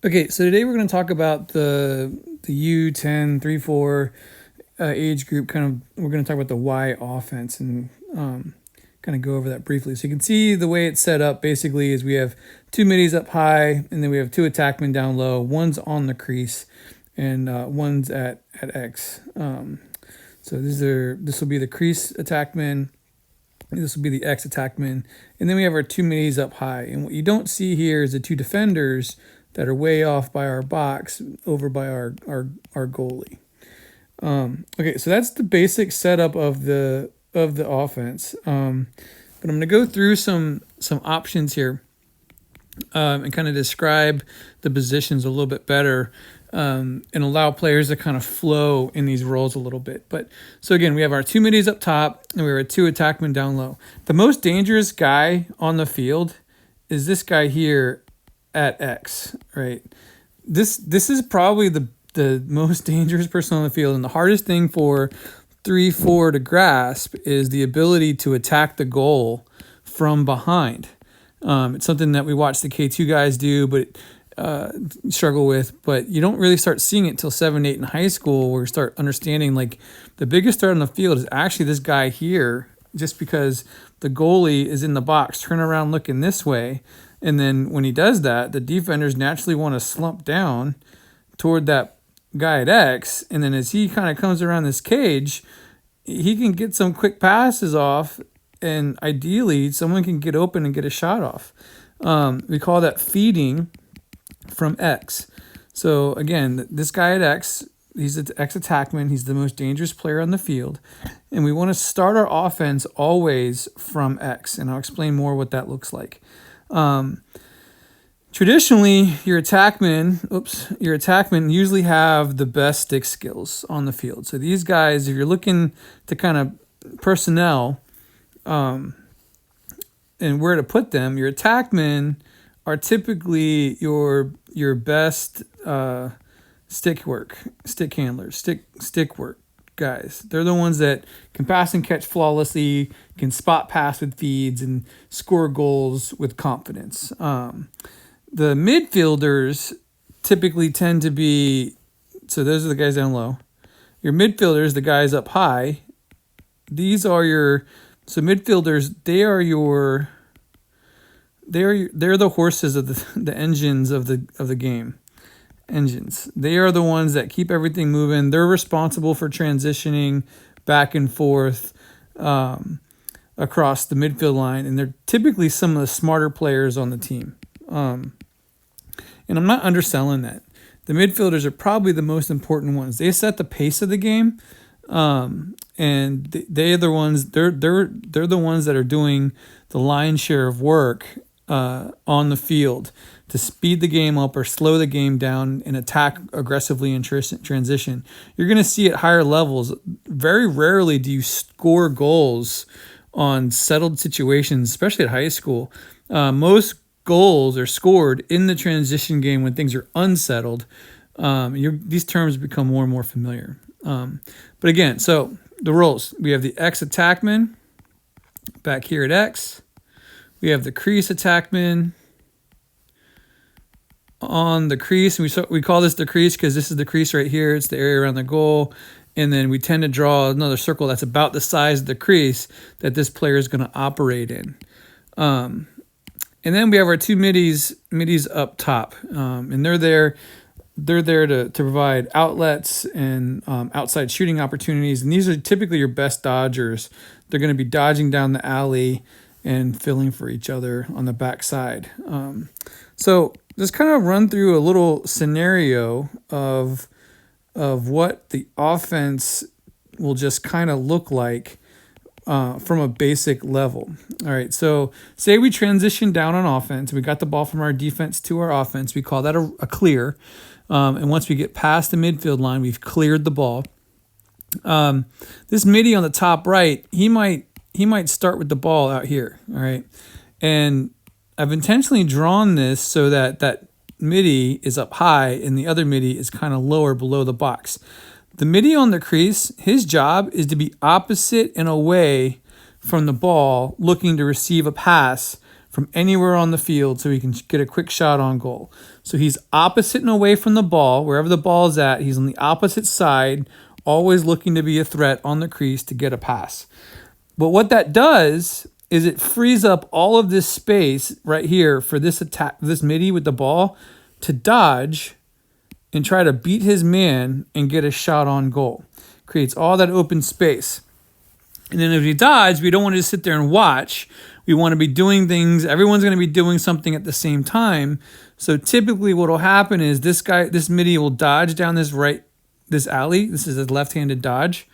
Okay, so today we're going to talk about the U10, 3-4 age group. We're going to talk about the Y offense and kind of go over that briefly. So you can see the way it's set up basically is we have two middies up high, and then we have two attackmen down low. One's on the crease, and one's at X. So this will be the crease attackman. This will be the X attackman, and then we have our two middies up high. And what you don't see here is the two defenders that are way off by our box over by our goalie. Okay, so that's the basic setup of the offense. But I'm going to go through some options here and kind of describe the positions a little bit better and allow players to kind of flow in these roles a little bit. But so again, we have our two middies up top and we have our two attackmen down low. The most dangerous guy on the field is this guy here at X, right? This is probably the most dangerous person on the field, and the hardest thing for 3-4 to grasp is the ability to attack the goal from behind. It's something that we watch the K2 guys do, but struggle with. But you don't really start seeing it till 7-8 in high school, where you start understanding like the biggest threat on the field is actually this guy here, just because the goalie is in the box, turn around looking this way. And then when he does that, the defenders naturally want to slump down toward that guy at X. And then as he kind of comes around this cage, he can get some quick passes off. And ideally, someone can get open and get a shot off. We call that feeding from X. So again, this guy at X, he's an X attackman. He's the most dangerous player on the field. And we want to start our offense always from X. And I'll explain more what that looks like. Traditionally, your attackmen usually have the best stick skills on the field. So these guys, if you're looking to kind of personnel and where to put them, your attackmen are typically your best stick handlers, stick work guys. They're the ones that can pass and catch flawlessly, can spot pass with feeds, and score goals with confidence. The midfielders typically tend to be, so those are the guys down low. Your midfielders, the guys up high, these are midfielders, they're the horses of the engines of the game. Engines. They are the ones that keep everything moving. They're responsible for transitioning back and forth across the midfield line, and they're typically some of the smarter players on the team. And I'm not underselling that. The midfielders are probably the most important ones. They set the pace of the game, and they're the ones. They're the ones that are doing the lion's share of work on the field to speed the game up or slow the game down and attack aggressively in transition. You're going to see at higher levels, very rarely do you score goals on settled situations, especially at high school. Most goals are scored in the transition game when things are unsettled. These terms become more and more familiar. But again, so the roles. We have the X attackman back here at X. We have the crease attackman on the crease, and we call this the crease because this is the crease right here. It's the area around the goal, and then we tend to draw another circle that's about the size of the crease that this player is going to operate in. And then we have our two middies up top, and they're there to provide outlets and outside shooting opportunities. And these are typically your best dodgers. They're going to be dodging down the alley and filling for each other on the backside. So just kind of run through a little scenario of what the offense will just kind of look like from a basic level. All right, so say we transition down on offense. We got the ball from our defense to our offense. We call that a clear. And once we get past the midfield line, we've cleared the ball. This middie on the top right, he might start with the ball out here. All right, and I've intentionally drawn this so that middie is up high and the other middie is kind of lower below the box. The middie on the crease, his job is to be opposite and away from the ball, looking to receive a pass from anywhere on the field so he can get a quick shot on goal. So he's opposite and away from the ball. Wherever the ball is at, he's on the opposite side, always looking to be a threat on the crease to get a pass. But what that does is it frees up all of this space right here for this attack, this midi with the ball to dodge and try to beat his man and get a shot on goal. Creates all that open space. And then if we dodge, we don't want to just sit there and watch. We want to be doing things. Everyone's going to be doing something at the same time. So typically what will happen is this midi will dodge down this alley. This is a left-handed dodge.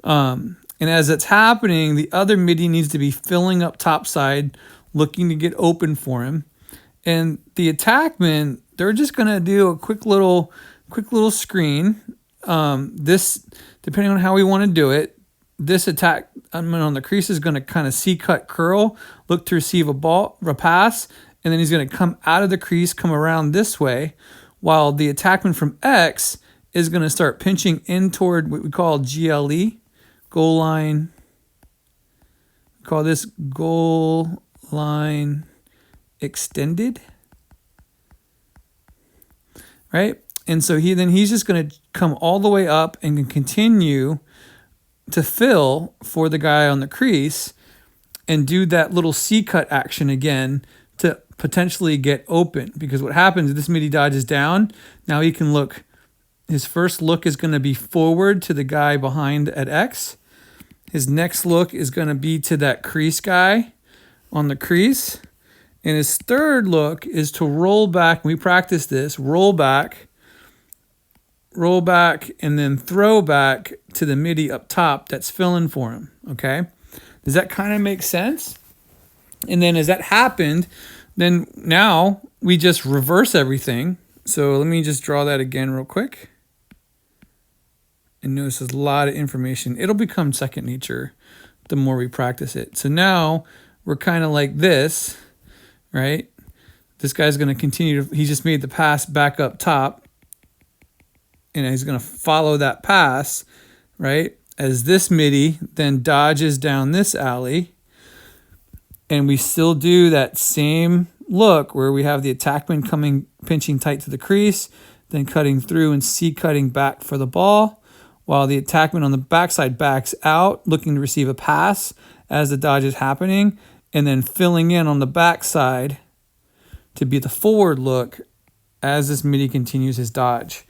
And as it's happening, the other midi needs to be filling up topside, looking to get open for him. And the attackmen, they're just going to do a quick little screen. This, depending on how we want to do it, this attack on the crease is going to kind of C-cut curl, look to receive a pass, and then he's going to come out of the crease, come around this way, while the attackman from X is going to start pinching in toward what we call GLE, goal line. We call this goal line extended, right? And so he's just going to come all the way up and can continue to fill for the guy on the crease and do that little C-cut action again to potentially get open. Because what happens is this midi dodges down. Now he can look. His first look is going to be forward to the guy behind at X. His next look is going to be to that crease guy on the crease. And his third look is to roll back. We practice this. Roll back, and then throw back to the midi up top that's filling for him, okay? Does that kind of make sense? And then as that happened, then now we just reverse everything. So let me just draw that again real quick. And notice there's a lot of information. It'll become second nature the more we practice it. So now we're kind of like this, right? This guy's going to continue he just made the pass back up top. And he's going to follow that pass, right? As this midi then dodges down this alley. And we still do that same look where we have the attackman coming, pinching tight to the crease, then cutting through and C-cutting back for the ball, while the attackman on the backside backs out, looking to receive a pass as the dodge is happening, and then filling in on the backside to be the forward look as this midi continues his dodge.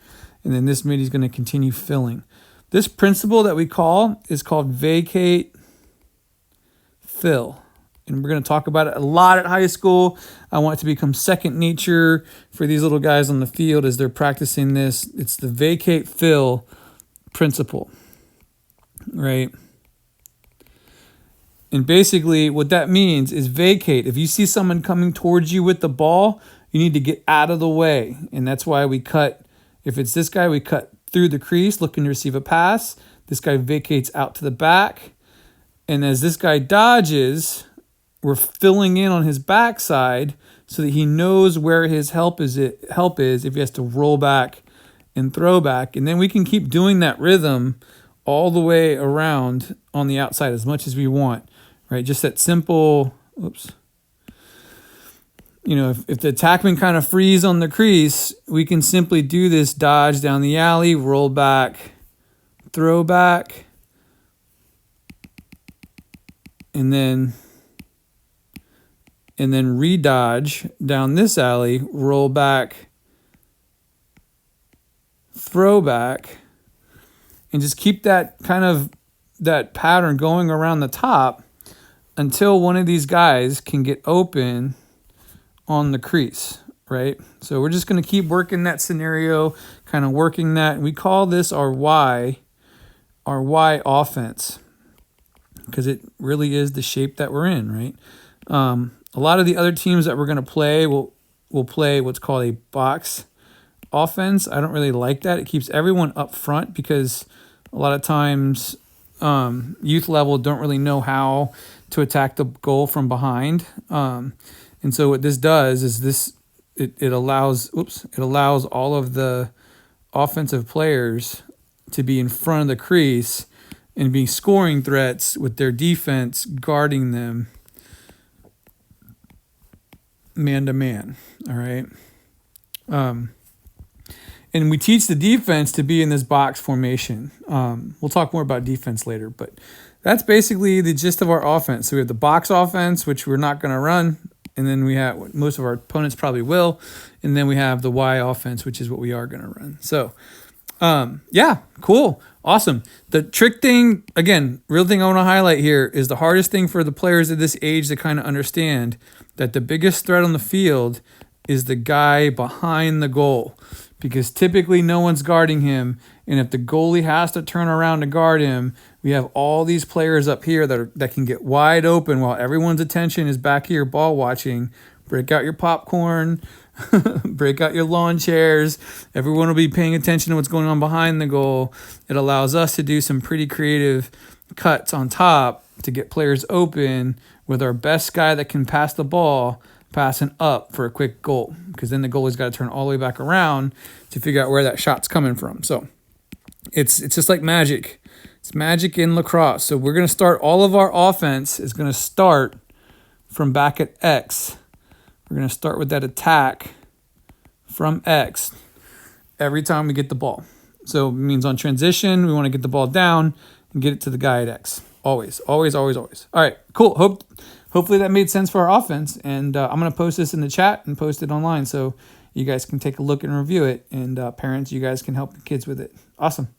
And then this midi is going to continue filling. This principle that we call is called vacate, fill. And we're going to talk about it a lot at high school. I want it to become second nature for these little guys on the field as they're practicing this. It's the vacate, fill principle, right? And basically what that means is vacate. If you see someone coming towards you with the ball, you need to get out of the way. And that's why we cut. If it's this guy, we cut through the crease looking to receive a pass. This guy vacates out to the back. And as this guy dodges, we're filling in on his backside so that he knows where his help is if he has to roll back and throw back. And then we can keep doing that rhythm all the way around on the outside as much as we want, right? Just that simple, if the attackman kind of frees on the crease, we can simply do this dodge down the alley, roll back, throw back, and then re-dodge down this alley, roll back, throw back, and just keep that that pattern going around the top until one of these guys can get open on the crease, right? So we're just going to keep working that scenario, kind of working that. We call this our Y offense, because it really is the shape that we're in, right? A lot of the other teams that we're going to play will play what's called a box offense. I don't really like that. It keeps everyone up front because a lot of times youth level don't really know how to attack the goal from behind. And so what this does is it allows all of the offensive players to be in front of the crease and be scoring threats with their defense guarding them man-to-man, all right? And we teach the defense to be in this box formation. We'll talk more about defense later, but that's basically the gist of our offense. So we have the box offense, which we're not going to run, and then we have most of our opponents probably will, and then we have the Y offense, which is what we are going to run. So, yeah, cool, awesome. The trick thing, again, real thing I want to highlight here is the hardest thing for the players at this age to kind of understand that the biggest threat on the field is the guy behind the goal, because typically no one's guarding him, and if the goalie has to turn around to guard him, we have all these players up here that can get wide open while everyone's attention is back here ball watching. Break out your popcorn, break out your lawn chairs. Everyone will be paying attention to what's going on behind the goal. It allows us to do some pretty creative cuts on top to get players open with our best guy that can pass the ball passing up for a quick goal, because then the goalie's got to turn all the way back around to figure out where that shot's coming from. So it's just like magic. It's magic in lacrosse. So we're going to start, all of our offense is going to start from back at X. We're going to start with that attack from X every time we get the ball. So it means on transition, we want to get the ball down and get it to the guy at X. Always, always, always, always. All right, cool. Hopefully that made sense for our offense. And I'm going to post this in the chat and post it online so you guys can take a look and review it. And parents, you guys can help the kids with it. Awesome.